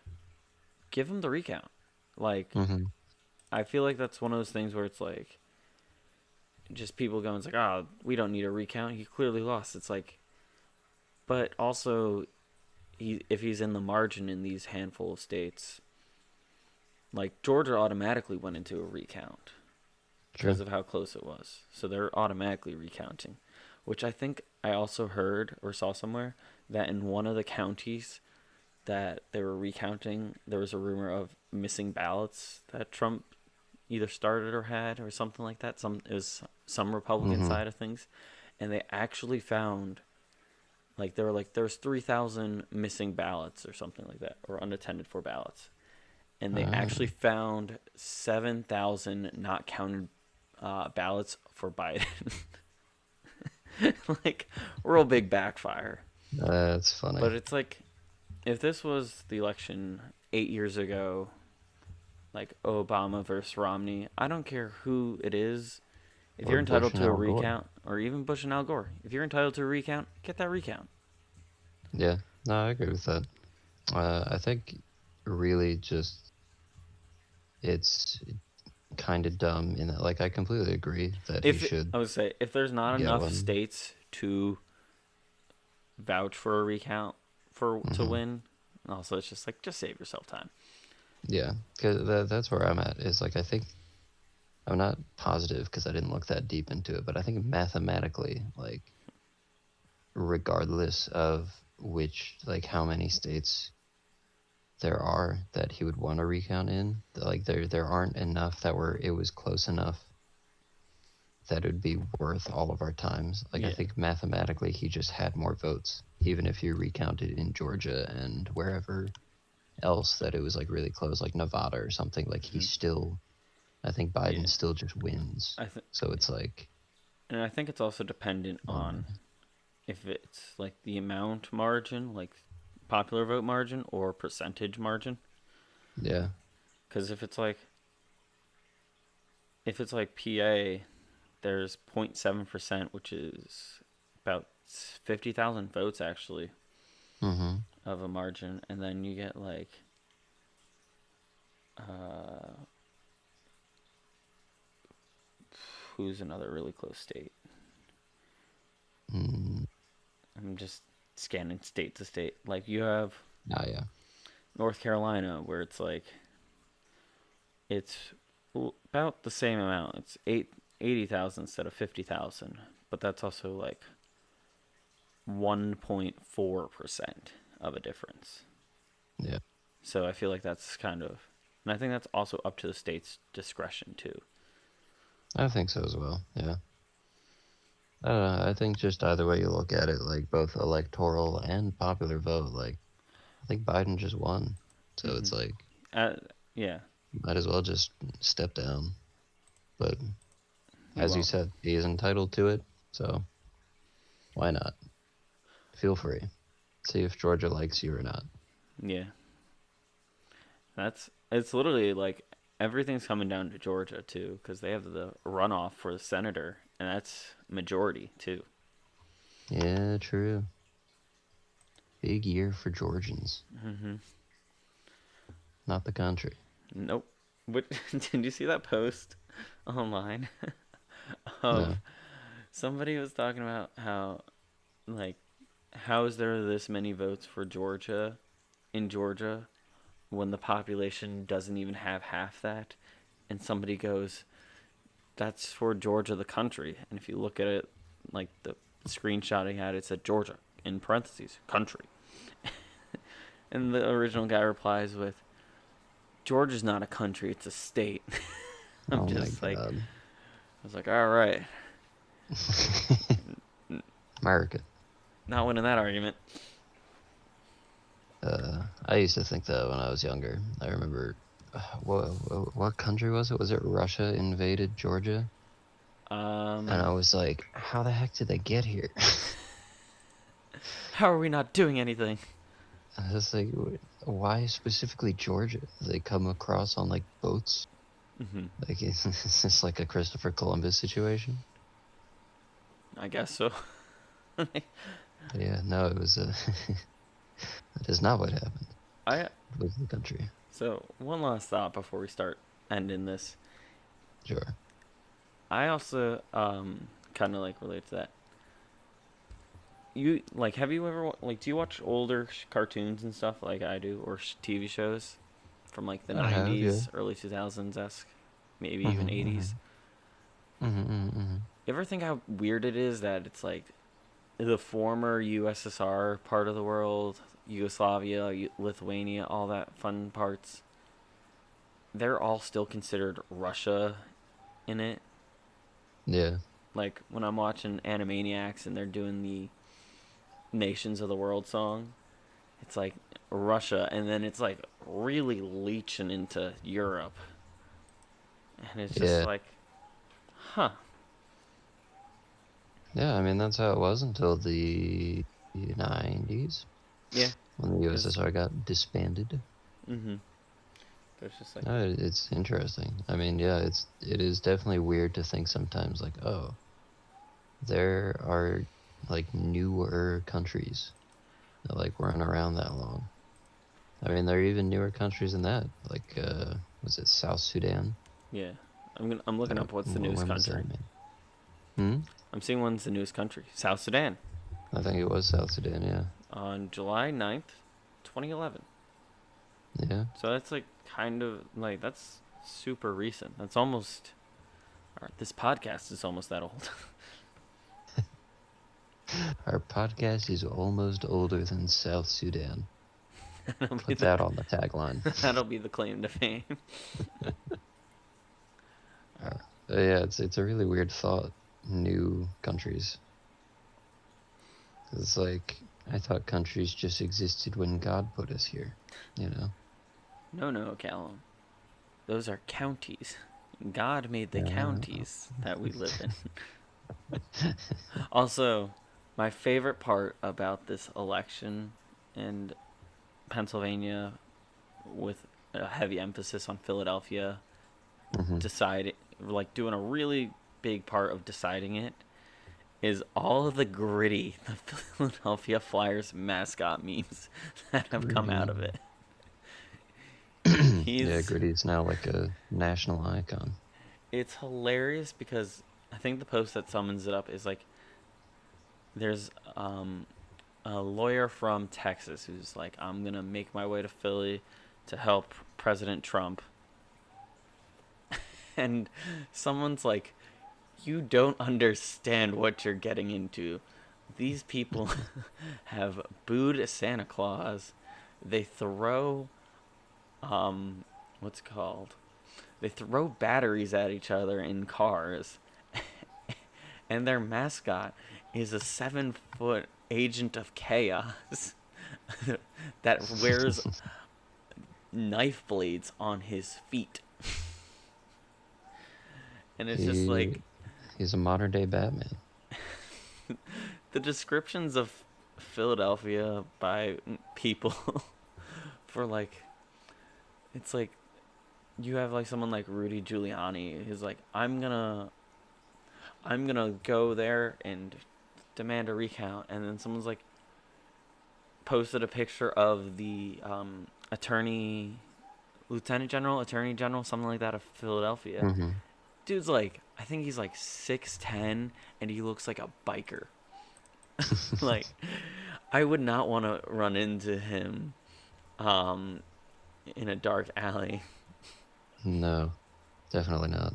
give him the recount. Like, Mm-hmm. I feel like that's one of those things where it's like just people going, it's like, we don't need a recount. He clearly lost. It's like, but also if he's in the margin in these handful of states, like Georgia automatically went into a recount because True. of how close it was. So they're automatically recounting, which I think I also heard or saw somewhere that in one of the counties that they were recounting, there was a rumor of missing ballots that Trump either started or had or something like that. It was some Republican Mm-hmm. side of things, and they actually found like there were like there was 3,000 missing ballots or something like that, or unattended for ballots, and they actually found 7,000 not counted ballots for Biden. Like real big backfire. That's funny. But it's like if this was the election 8 years ago, like Obama versus Romney, I don't care who it is. If Or you're entitled Bush and to a Al Gore. recount, or even Bush and Al Gore, if you're entitled to a recount, get that recount. Yeah. No, I agree with that. I think really just it's kind of dumb in that, like, I completely agree that he If should I would say if there's not get enough one. states to vouch for a recount for to Hmm. win, also it's just like just save yourself time. Yeah, because that's where I'm at. Is like I think I'm not positive because I didn't look that deep into it, but I think mathematically, like regardless of which, like how many states there are that he would want to recount in, like there aren't enough that were it was close enough that it would be worth all of our times. Like I Yeah. think mathematically he just had more votes, even if you recounted in Georgia and wherever else that it was like really close, like Nevada or something. Like he Hmm. still, I think Biden Yeah. still just wins. I think, So it's like, and I think it's also dependent on um, if it's like the amount margin, like popular vote margin or percentage margin. yeah, Because if it's like PA, there's 0.7%, which is about 50,000 votes actually mm-hmm, of a margin, and then you get like uh, who's another really close state? mm, I'm just scanning state to state. Like you have ah, yeah, North Carolina, where it's about the same amount. It's 80,000 instead of 50,000, but that's also like 1.4% of a difference. yeah. So I feel like that's kind of, and I think that's also up to the state's discretion too. I think so as well. Yeah. I don't know. I think just either way you look at it, like both electoral and popular vote, like I think Biden just won. So Hmm. it's like Uh, yeah, might as well just step down. But he as you won't. said, he is entitled to it. So why not? Feel free. See if Georgia likes you or not. Yeah, it's literally like everything's coming down to Georgia too, because they have the runoff for the senator, and that's majority too. Yeah, true. Big year for Georgians, Hmm. not the country. Nope. What did you see that post online No. of somebody was talking about how like how is there this many votes for Georgia in Georgia when the population doesn't even have half that? And somebody goes, "That's for Georgia, the country." And if you look at it, like the screenshotting had it said Georgia in parentheses, country. And the original guy replies with, "Georgia's not a country; it's a state." I'm Oh my just like, god. I was like, all right, America. not winning that argument. I used to think that when I was younger. I remember, what country was it? Was it Russia invaded Georgia? And I Um, was like, how the heck did they get here? how are we not doing anything? I was just like, why specifically Georgia? They come across on like boats? Hmm. Like, is this like a Christopher Columbus situation? I guess so. But yeah, no, it was, that is not what happened. I It was the country. so one last thought before we start ending this. Sure. I also kind of like relate to that. you like have you ever like do you watch older cartoons and stuff like I do or TV shows from like the I have, yeah. 90s, early 2000s esque, maybe even Mm-hmm, 80s? mm-hmm. You ever think how weird it is that it's like the former USSR part of the world, Yugoslavia, Lithuania, all that fun parts, they're all still considered Russia in it. Yeah, Like when I'm watching Animaniacs and they're doing the Nations of the World song, it's like Russia, and then it's like really leeching into Europe, and it's just yeah. like, huh? Yeah, I mean, that's how it was until the 90s Yeah, when the because USSR got disbanded. mm-hmm. There's just like No, it's interesting. I mean, yeah, it is definitely weird to think sometimes like, oh, there are like newer countries that like weren't around that long. I mean, there are even newer countries than that. Like, was it South Sudan? yeah. I'm looking up what's the newest When was that, country. man? Hmm? I'm seeing when's the newest country. South Sudan I think it was South Sudan, yeah. on July 9th, 2011. Yeah. So that's like kind of like that's super recent. That's almost this podcast is almost that old. Our podcast is almost older than South Sudan. that'll be Put the that on the tagline. that'll be the claim to fame. Uh, yeah, it's a really weird thought. New countries. It's like I thought countries just existed when God put us here. You know. No, Callum. Those are counties. God made the Uh, counties that we live in. Also, my favorite part about this election in Pennsylvania, with a heavy emphasis on Philadelphia, hmm doing a really big part of deciding it, is all of the gritty the Philadelphia Flyers mascot memes that have come out Gritty. of it. Yeah, He's Gritty's now like a national icon. It's hilarious because I think the post that summons it up is like there's a lawyer from Texas who's like, I'm gonna make my way to Philly to help President Trump, and someone's like, you don't understand what you're getting into. These people have booed Santa Claus. They throw what's it called? They throw batteries at each other in cars, and their mascot is a 7-foot agent of chaos that wears knife blades on his feet. And it's just he like he's a modern day Batman. the descriptions of Philadelphia by people for like it's like you have like someone like Rudy Giuliani who's like I'm gonna go there and demand a recount, and then someone's like posted a picture of the attorney general, something like that of Philadelphia. hmm Dude's like, I think he's like 6'10", and he looks like a biker. Like, I would not want to run into him, um, in a dark alley, No, definitely not.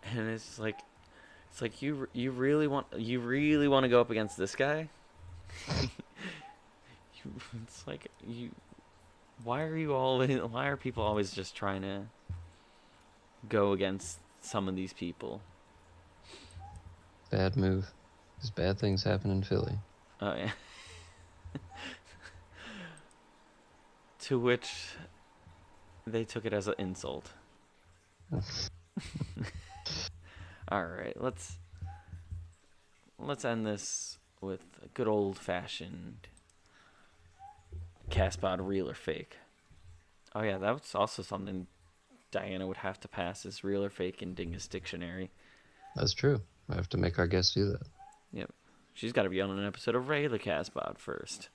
and it's like you really want to go up against this guy. It's like you. Why are people always just trying to go against some of these people? Bad move. Because bad things happen in Philly. Oh yeah. To which they took it as an insult. All right, let's end this with a good old fashioned CastPod real or fake. Oh yeah, that was also something Diana would have to pass is real or fake in Dingus Dictionary. That's true. I have to make our guests do that. Yep. She's got to be on an episode of regular CastPod first.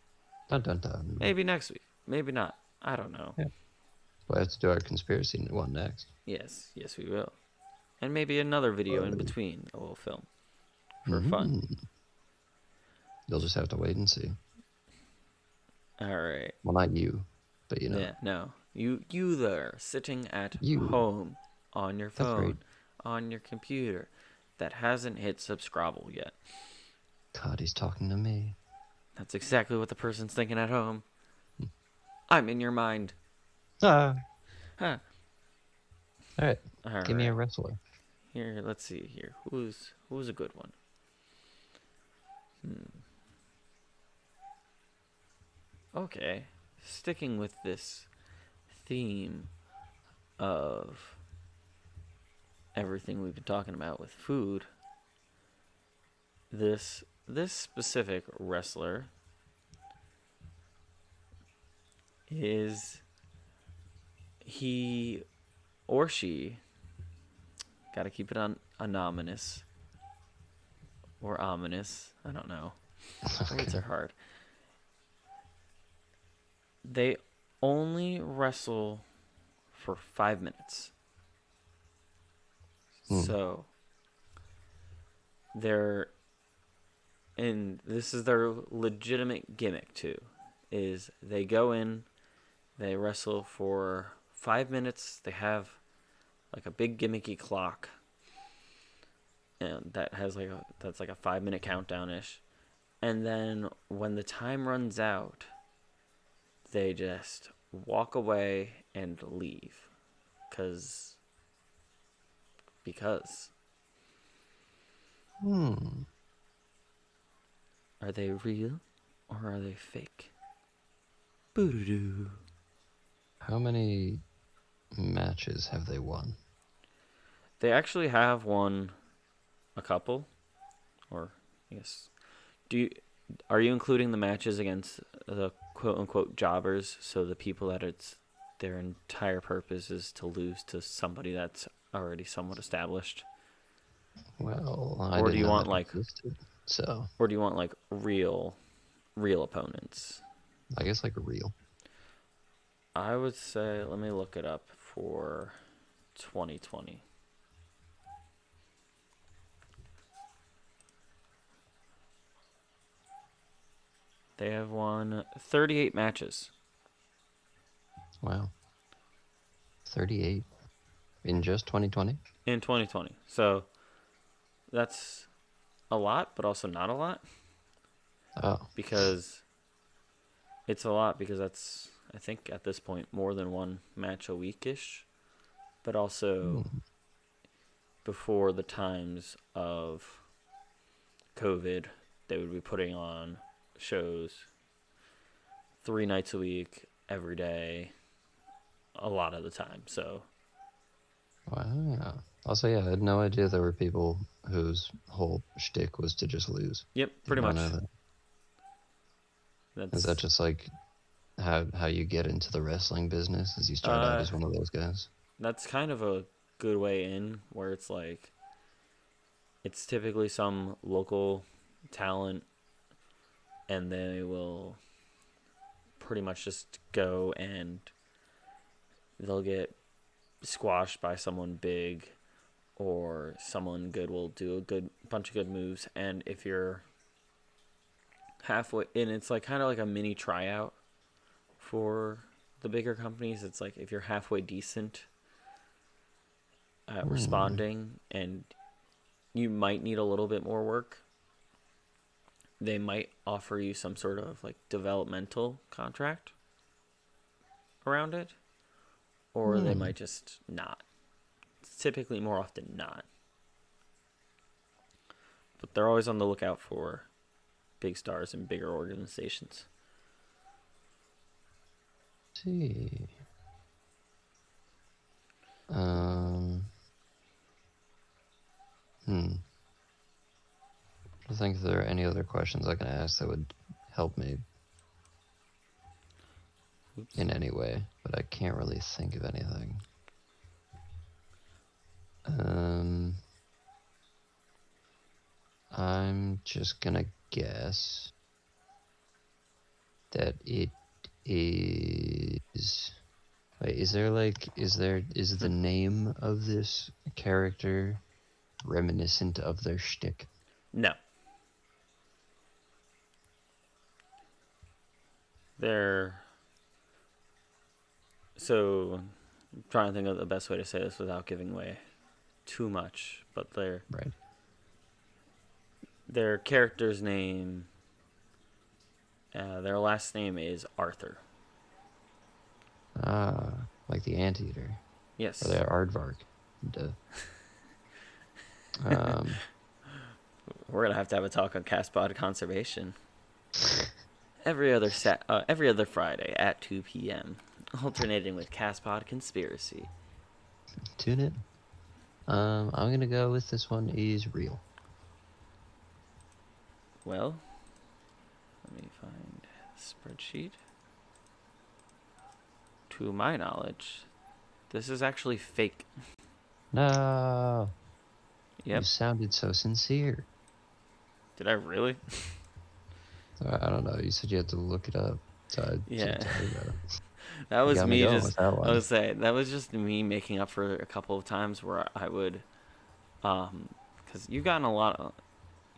Dun dun dun. Maybe next week. Maybe not. I don't know. Yeah. We'll have to do our conspiracy one next. Yes, we will. And maybe another video in between, a little film for fun. You'll just have to wait and see. All right. Well, not you, but Yeah, no. You there, sitting at you. home on your That's right. phone, on your computer, that hasn't hit subscribe yet. God, he's talking to me. That's exactly what the person's thinking at home. I'm in your mind. Ah. Huh. All right. All Give me a right. wrestler. Here, let's see here. Who's a good one? Okay. Sticking with this theme of everything we've been talking about with food, this specific wrestler is he or she, got to keep it on anonymous or ominous. I don't know. Words Okay. are hard. They only wrestle for 5 minutes. Hmm. So they're and this is their legitimate gimmick too. Is they go in, they wrestle for 5 minutes. They have like a big gimmicky clock, and that's like a 5 minute countdown ish. And then when the time runs out, they just walk away and leave, cause because Hmm. are they real or are they fake? Boo-doo-doo. How many matches have they won? They actually have won a couple, or I guess. Do you are you including the matches against the quote unquote jobbers? So the people that it's their entire purpose is to lose to somebody that's already somewhat established, Well, I or do didn't you know want that like, existed. So, real opponents? I guess like a real. I would say let me look it up for 2020. They have won 38 matches Wow. 38 in just 2020? in 2020. So that's a lot, but also not a lot Oh. because it's a lot because that's I think at this point more than one match a weekish, but also Hmm. before the times of COVID, they would be putting on shows 3 nights a week, every day, a lot of the time. So, Wow. Also, yeah, I had no idea there were people whose whole shtick was to just lose. yep, Did pretty not know much. that. Is that That's just like how you get into the wrestling business? Is you start out uh as one of those guys? that's kind of a good way in where it's like it's typically some local talent and they will pretty much just go and they'll get squashed by someone big or someone good will do a good bunch of good moves, and if you're halfway and it's like kind of like a mini tryout for the bigger companies. It's like if you're halfway decent at Hmm. responding and you might need a little bit more work, they might offer you some sort of like developmental contract around it, or they Hmm. might just not. It's typically more often not. But they're always on the lookout for big stars and bigger organizations. See. Um. Hmm. I think if there are any other questions I can ask that would help me Oops. in any way, but I can't really think of anything. Um. I'm just gonna guess that it is. Wait, is the name of this character reminiscent of their shtick? No. they're so I'm trying to think of the best way to say this without giving away too much, but Right. their character's name, their last name is Arthur. Ah, like the anteater. Or Yes. the aardvark. Duh. Um, We're gonna have to have a talk on CastPod conservation every other Friday at 2 p.m. alternating with CastPod conspiracy. tune in. I'm gonna go with this one is real. Well, let me find the spreadsheet. To my knowledge, this is actually fake. No. You Yep. sounded so sincere. Did I really? I don't know. You said you had to look it up. So I Yeah. there you go. That You was got me me going just with that I one. would say that was just me making up for a couple of times where I would cuz you've gotten a lot of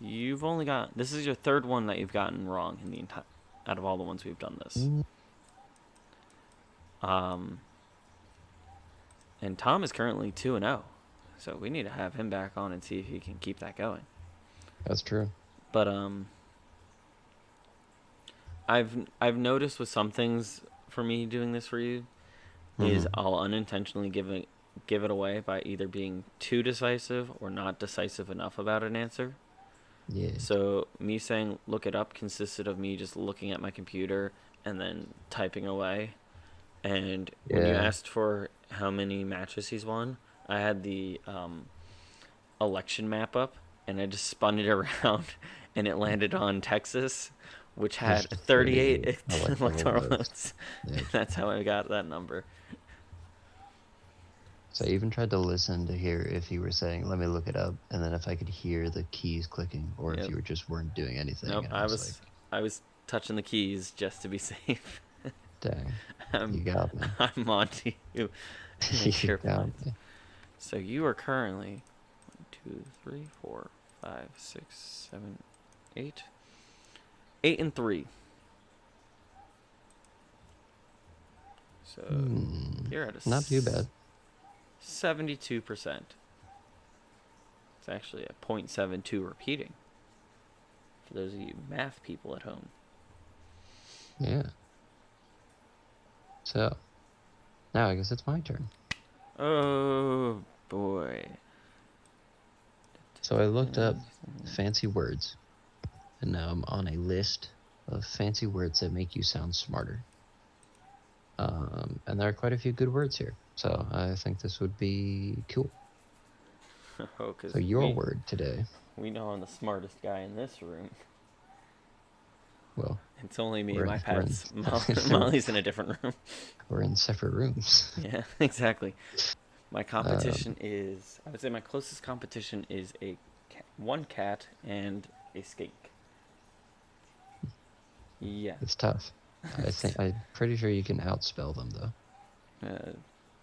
you've only got this is your third one that you've gotten wrong in the entire out of all the ones we've done this. Mm, Um and Tom is currently 2-0. So we need to have him back on and see if he can keep that going. that's true. But I've noticed with some things for me doing this for you is Mm-hmm. I'll unintentionally give it away by either being too decisive or not decisive enough about an answer. Yeah. So me saying look it up consisted of me just looking at my computer and then typing away. And when you Yeah. asked for how many matches he's won, I had the election map up and I just spun it around and it landed on Texas, which had 38 38 electoral electoral votes. votes. Yep. That's how I got that number. So I even tried to listen to hear if you were saying, let me look it up, and then if I could hear the keys clicking, or if Yep. you just weren't doing anything, Nope. and I was like, I was touching the keys just to be safe. dang, I'm, you got me. I'm on to you. Make You sure. got me. So you are currently 1, 2, 3, 4, 5, 6, 7, 8. 8 and 3. So you're at a Not too bad. 72%. It's actually a 0.72 repeating. For those of you math people at home. Yeah. So, now I guess it's my turn. Oh boy. So I looked up fancy words, and now I'm on a list of fancy words that make you sound smarter. And there are quite a few good words here, so I think this would be cool. Oh, cause So your word today, we know I'm the smartest guy in this room. well, It's only me we're and my we're in, pets. Molly's in a different room. we're in separate rooms. Yeah, exactly. My competition is, I would say my closest competition is one cat and a skink. Yeah. It's tough. I'm pretty sure you can outspell them though.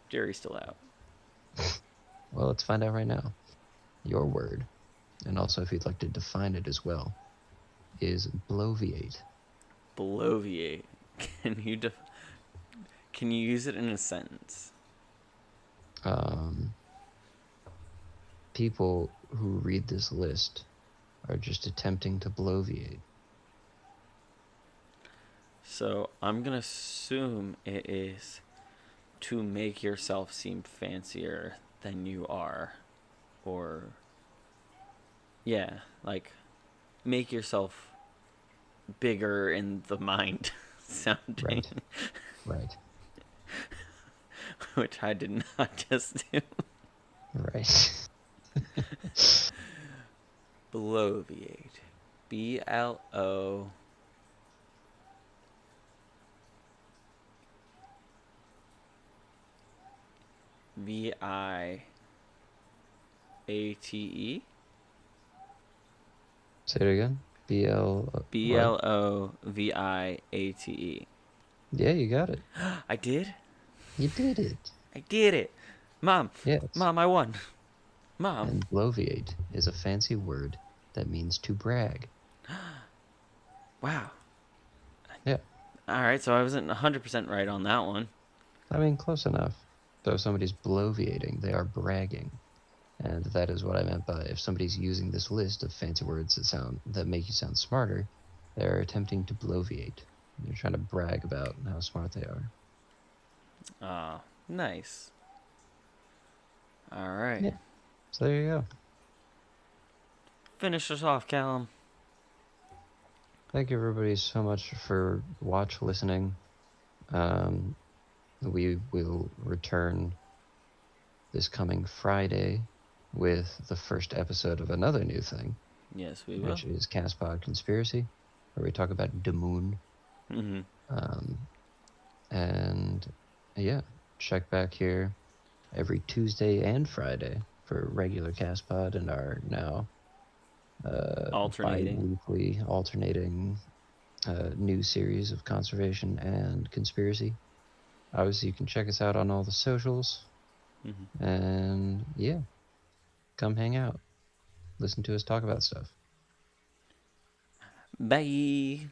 Jerry's still out. Well, let's find out right now. Your word, and also if you'd like to define it as well, is bloviate. Bloviate. Can you use it in a sentence? People who read this list are just attempting to bloviate. So I'm gonna assume it is to make yourself seem fancier than you are, or yeah, like make yourself bigger in the mind sounding. Right. Which I did not just do. Right. Bloviate. BLO. VIATE. Say it again. BLOVIATE. Yeah, you got it. I did? You did it. I did it. Mom. Yes. Mom, I won. Mom. And bloviate is a fancy word that means to brag. Wow. Yeah. All right, so I wasn't 100% right on that one. I mean, close enough. So if somebody's bloviating, they are bragging. And that is what I meant by if somebody's using this list of fancy words that make you sound smarter, they're attempting to bloviate. They're trying to brag about how smart they are. Ah, nice. All right. Yeah. So there you go. Finish us off, Callum. Thank you everybody so much for listening. Um, we will return this coming Friday with the first episode of another new thing, Yes, we will. which is CastPod Conspiracy, where we talk about the moon. Mm-hmm. Um, and yeah, check back here every Tuesday and Friday for regular CastPod and our now Alternating. bi-weekly alternating new series of conservation and conspiracy. Obviously, you can check us out on all the socials. Mm-hmm. And yeah, come hang out. Listen to us talk about stuff. Bye.